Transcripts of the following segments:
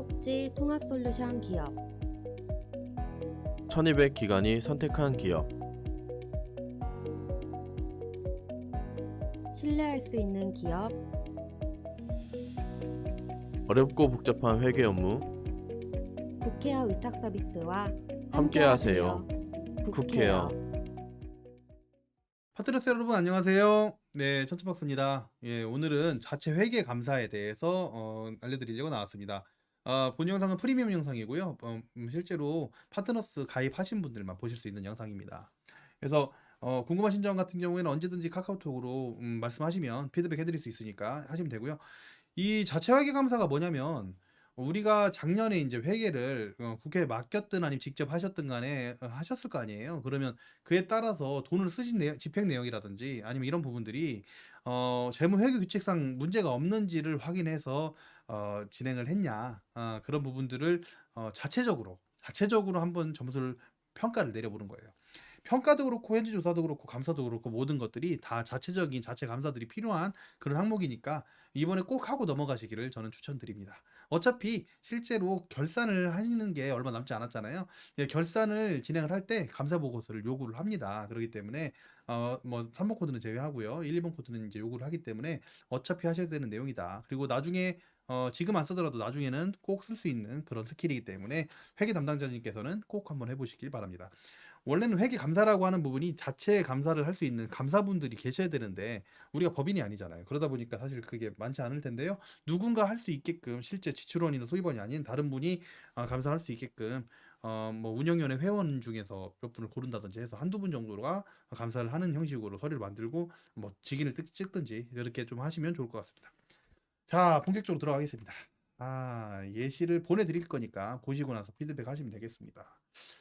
사회복지 통합솔루션 기업 1200 기관이 선택한 기업. 신뢰할 수 있는 기업 어렵고 복잡한 회계 업무 국회어 위탁 서비스와 함께하세요. 국회어. 파트너스 여러분 안녕하세요. 네, 천천박사입니다. 예, 오늘은 자체 회계 감사에 대해서 알려드리려고 나왔습니다. 본 영상은 프리미엄 영상이고요. 실제로 파트너스 가입하신 분들만 보실 수 있는 영상입니다. 그래서 궁금하신 점 같은 경우에는 언제든지 카카오톡으로 말씀하시면 피드백 해드릴 수 있으니까 하시면 되고요. 이 자체 회계 감사가 뭐냐면 우리가 작년에 이제 회계를 국회에 맡겼든 아니면 직접 하셨든 간에 하셨을 거 아니에요. 그러면 그에 따라서 돈을 쓰신 내용, 집행 내역이라든지 아니면 이런 부분들이 재무 회계 규칙상 문제가 없는지를 확인해서 진행을 했냐, 그런 부분들을 자체적으로 한번 점수를 평가를 내려보는 거예요. 평가도 그렇고 현지 조사도 그렇고 감사도 그렇고 모든 것들이 다 자체적인 자체 감사들이 필요한 그런 항목이니까 이번에 꼭 하고 넘어가시기를 저는 추천드립니다. 어차피 실제로 결산을 하시는 게 얼마 남지 않았잖아요. 예, 결산을 진행을 할 때 감사 보고서를 요구를 합니다. 그렇기 때문에 뭐 3번 코드는 제외하고요. 1, 2번 코드는 이제 요구를 하기 때문에 어차피 하셔야 되는 내용이다. 그리고 나중에 지금 안 쓰더라도 나중에는 꼭 쓸 수 있는 그런 스킬이기 때문에 회계 담당자님께서는 꼭 한번 해보시길 바랍니다. 원래는 회계 감사라고 하는 부분이 자체 감사를 할 수 있는 감사분들이 계셔야 되는데 우리가 법인이 아니잖아요. 그러다 보니까 사실 그게 많지 않을 텐데요. 누군가 할 수 있게끔 실제 지출원이나 소유원이 아닌 다른 분이 감사를 할 수 있게끔 뭐 운영위원회 회원 중에서 몇 분을 고른다든지 해서 한두 분 정도가 감사를 하는 형식으로 서류를 만들고 뭐 직인을 찍든지 이렇게 좀 하시면 좋을 것 같습니다. 자, 본격적으로 들어가겠습니다. 예시를 보내드릴 거니까 보시고 나서 피드백 하시면 되겠습니다.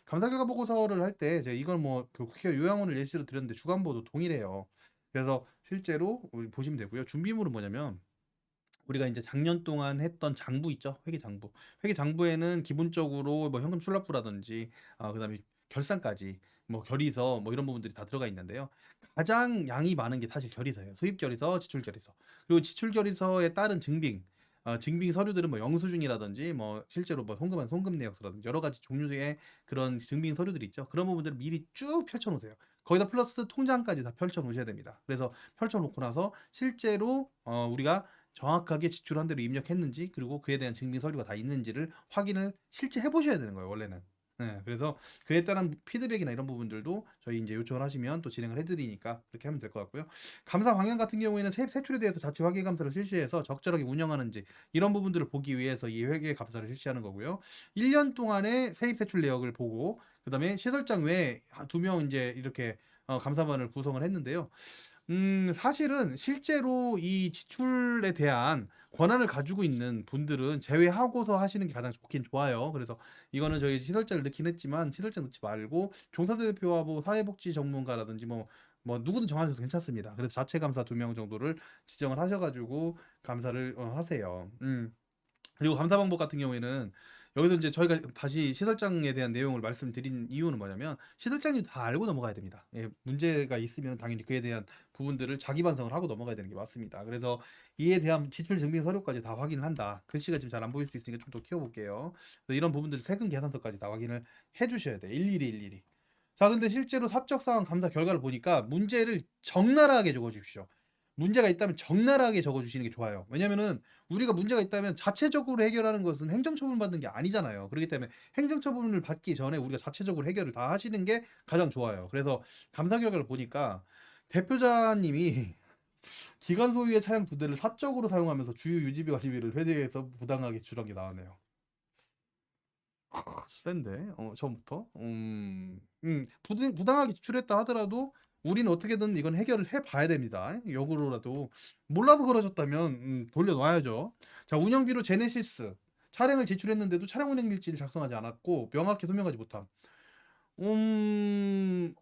감사 결과 보고서를 할 때 제가 이건 뭐그 국회 요양원을 예시로 드렸는데 주간보도 동일해요. 그래서 실제로 우리 보시면 되고요. 준비물은 뭐냐면 우리가 이제 작년 동안 했던 장부 있죠? 회계 장부. 회계 장부에는 기본적으로 뭐 현금 출납부라든지 그다음에 결산까지 뭐 결의서 뭐 이런 부분들이 다 들어가 있는데요. 가장 양이 많은 게 사실 결의서예요. 수입 결의서, 지출 결의서. 그리고 지출 결의서에 따른 증빙. 증빙 서류들은 뭐 영수증이라든지 뭐 실제로 뭐 송금한 송금 내역서라든지 여러 가지 종류의 그런 증빙 서류들이 있죠. 그런 부분들을 미리 쭉 펼쳐 놓으세요. 거기다 플러스 통장까지 다 펼쳐 놓으셔야 됩니다. 그래서 펼쳐 놓고 나서 실제로 우리가 정확하게 지출한 대로 입력했는지 그리고 그에 대한 증빙 서류가 다 있는지를 확인을 실제 해보셔야 되는 거예요, 원래는. 네, 그래서 그에 따른 피드백이나 이런 부분들도 저희 이제 요청을 하시면 또 진행을 해드리니까 그렇게 하면 될 것 같고요. 감사 방향 같은 경우에는 세입 세출에 대해서 자체 확인 감사를 실시해서 적절하게 운영하는지 이런 부분들을 보기 위해서 이 회계 감사를 실시하는 거고요. 1년 동안의 세입 세출 내역을 보고 그다음에 시설장 외에 2명 이제 이렇게 감사반을 구성을 했는데요. 사실은 실제로 이 지출에 대한 권한을 가지고 있는 분들은 제외하고서 하시는 게 가장 좋긴 좋아요. 그래서 이거는 저희 시설자를 넣긴 했지만 시설자 넣지 말고 종사대표와 뭐 사회복지 전문가라든지 뭐 누구든 정하셔도 괜찮습니다. 그래서 자체 감사 2명 정도를 지정을 하셔가지고 감사를 하세요. 그리고 감사 방법 같은 경우에는 여기서 이제 저희가 다시 시설장에 대한 내용을 말씀드린 이유는 뭐냐면 시설장님도 다 알고 넘어가야 됩니다. 예, 문제가 있으면 당연히 그에 대한 부분들을 자기 반성을 하고 넘어가야 되는 게 맞습니다. 그래서 이에 대한 지출 증빙 서류까지 다 확인을 한다. 글씨가 지금 잘 안 보일 수 있으니까 좀 더 키워볼게요. 이런 부분들 세금 계산서까지 다 확인을 해주셔야 돼. 일일이. 자, 근데 실제로 사적 사항 감사 결과를 보니까 문제를 적나라하게 적어주십시오. 문제가 있다면 적나라하게 적어주시는 게 좋아요. 왜냐면은 우리가 문제가 있다면 자체적으로 해결하는 것은 행정처분 받는 게 아니잖아요. 그렇기 때문에 행정처분을 받기 전에 우리가 자체적으로 해결을 다 하시는 게 가장 좋아요. 그래서 감사 결과를 보니까 대표자님이 기관 소유의 차량 2대를 사적으로 사용하면서 주요 유지비 관리비를 회대해서 부당하게 지출한 게 나왔네요. 센데 처음부터 부당하게 지출했다 하더라도 우리는 어떻게든 이건 해결을 해봐야 됩니다. 역으로라도 몰라서 그러셨다면 돌려놔야죠. 자, 운영비로 제네시스 차량을 지출했는데도 차량 운행 일지를 작성하지 않았고 명확히 소명하지 못함. 좀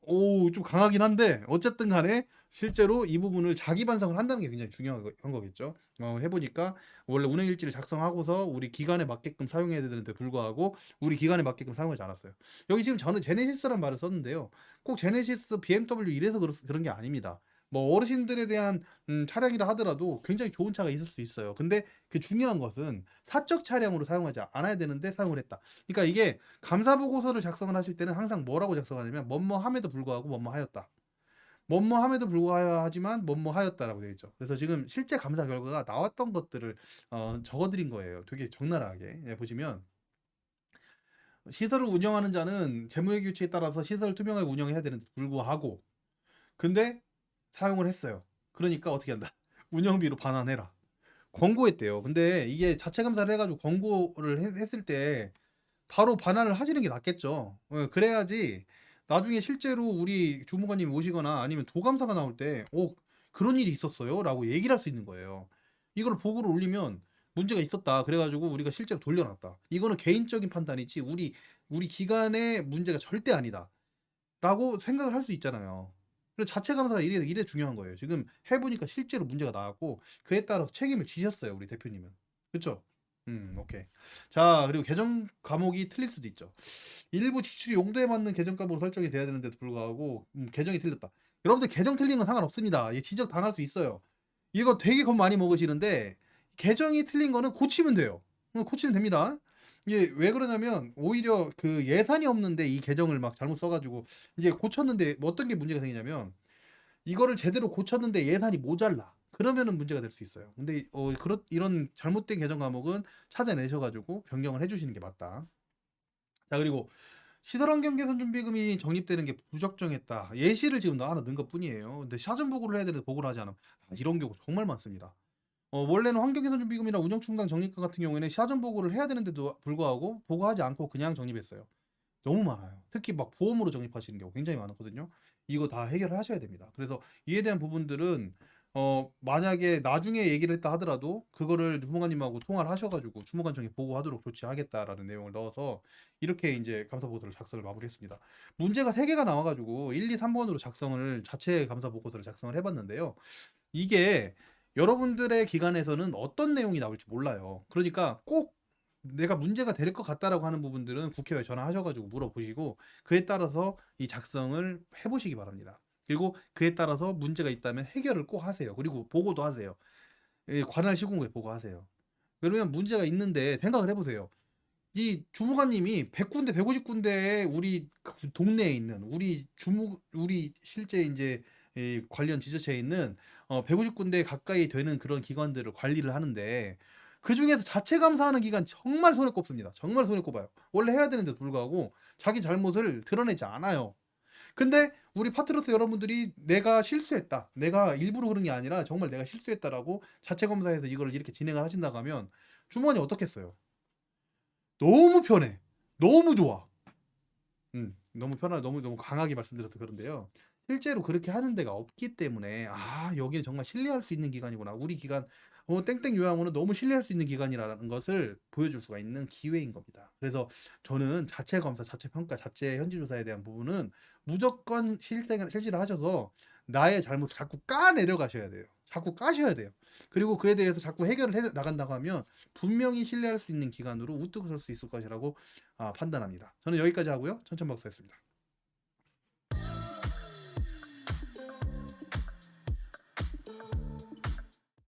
강하긴 한데 어쨌든 간에 실제로 이 부분을 자기 반성을 한다는 게 굉장히 중요한 거겠죠. 해보니까 원래 운행 일지를 작성하고서 우리 기간에 맞게끔 사용해야 되는데 불구하고 우리 기간에 맞게끔 사용하지 않았어요. 여기 지금 저는 제네시스란 말을 썼는데요. 꼭 제네시스 BMW 이래서 그런 게 아닙니다. 뭐 어르신들에 대한 차량이라 하더라도 굉장히 좋은 차가 있을 수 있어요. 근데 그 중요한 것은 사적 차량으로 사용하지 않아야 되는데 사용을 했다. 그러니까 이게 감사 보고서를 작성을 하실 때는 항상 뭐라고 작성하냐면 뭐뭐함에도 불구하고 뭐뭐하였다. 뭐뭐함에도 불구하지만 뭐뭐하였다라고 되어 있죠. 그래서 지금 실제 감사 결과가 나왔던 것들을 적어드린 거예요. 되게 적나라하게. 예, 보시면 시설을 운영하는 자는 재무회계 규칙에 따라서 시설을 투명하게 운영해야 되는데 불구하고 근데 사용을 했어요. 그러니까 어떻게 한다? 운영비로 반환해라. 권고했대요. 근데 이게 자체 감사를 해가지고 권고를 했을 때 바로 반환을 하시는 게 낫겠죠. 그래야지 나중에 실제로 우리 주무관님 오시거나 아니면 도감사가 나올 때, 그런 일이 있었어요. 라고 얘기를 할 수 있는 거예요. 이걸 보고를 올리면 문제가 있었다. 그래가지고 우리가 실제로 돌려놨다. 이거는 개인적인 판단이지 우리 기관의 문제가 절대 아니다. 라고 생각을 할 수 있잖아요. 그래서 자체 감사가 이래 중요한 거예요. 지금 해보니까 실제로 문제가 나왔고 그에 따라서 책임을 지셨어요. 우리 대표님은. 그쵸? 오케이. 자, 그리고 계정 과목이 틀릴 수도 있죠. 일부 지출 용도에 맞는 계정 과목으로 설정이 돼야 되는데도 불구하고 계정이 틀렸다. 여러분들 계정 틀린 건 상관없습니다. 이 지적 당할 수 있어요. 이거 되게 겁 많이 먹으시는데 계정이 틀린 거는 고치면 돼요. 고치면 됩니다. 이게 왜 그러냐면 오히려 그 예산이 없는데 이 계정을 막 잘못 써가지고 이제 고쳤는데 뭐 어떤 게 문제가 생기냐면 이거를 제대로 고쳤는데 예산이 모자라. 그러면은 문제가 될 수 있어요. 근데 이런 잘못된 계정 과목은 찾아내셔가지고 변경을 해주시는 게 맞다. 자, 그리고 시설환경 개선 준비금이 적립되는 게 부적정했다. 예시를 지금 하나 넣은 것 뿐이에요. 근데 사전 보고를 해야 되는데 보고를 하지 않으면 이런 경우 정말 많습니다. 원래는 환경개선 준비금이나 운영충당 적립금 같은 경우에는 사전 보고를 해야 되는데도 불구하고 보고하지 않고 그냥 적립했어요. 너무 많아요. 특히 막 보험으로 적립하시는 경우 굉장히 많거든요. 이거 다 해결하셔야 됩니다. 그래서 이에 대한 부분들은 만약에 나중에 얘기를 했다 하더라도 그거를 주무관님하고 통화를 하셔가지고 주무관청에 보고하도록 조치하겠다라는 내용을 넣어서 이렇게 이제 감사 보고서를 작성을 마무리했습니다. 문제가 3개가 나와가지고 1, 2, 3번으로 작성을 자체 감사 보고서를 작성을 해봤는데요. 이게 여러분들의 기관에서는 어떤 내용이 나올지 몰라요. 그러니까 꼭 내가 문제가 될 것 같다라고 하는 부분들은 국회에 전화하셔가지고 물어보시고 그에 따라서 이 작성을 해보시기 바랍니다. 그리고 그에 따라서 문제가 있다면 해결을 꼭 하세요. 그리고 보고도 하세요. 관할 시공부에 보고하세요. 그러면 문제가 있는데 생각을 해보세요. 이 주무관님이 100군데, 150군데에 우리 동네에 있는 우리 실제 이제 관련 지자체에 있는 150군데 가까이 되는 그런 기관들을 관리를 하는데 그 중에서 자체 감사하는 기간 정말 손에 꼽습니다. 정말 손에 꼽아요. 원래 해야 되는데도 불구하고 자기 잘못을 드러내지 않아요. 근데 우리 파트너스 여러분들이 내가 실수했다. 내가 일부러 그런 게 아니라 정말 내가 실수했다라고 자체 검사해서 이걸 이렇게 진행을 하신다고 하면 주무관이 어떻겠어요? 너무 편해. 너무 좋아. 너무 편하고 너무 강하게 말씀드려서 그런데요. 실제로 그렇게 하는 데가 없기 때문에 여기는 정말 신뢰할 수 있는 기관이구나. 우리 기관 땡땡 요양원은 너무 신뢰할 수 있는 기관이라는 것을 보여줄 수가 있는 기회인 겁니다. 그래서 저는 자체 검사, 자체 평가, 자체 현지 조사에 대한 부분은 무조건 실시를 하셔서 나의 잘못을 자꾸 까내려 가셔야 돼요. 자꾸 까셔야 돼요. 그리고 그에 대해서 자꾸 해결을 해 나간다고 하면 분명히 신뢰할 수 있는 기관으로 우뚝 설 수 있을 것이라고 판단합니다. 저는 여기까지 하고요. 천천박사였습니다.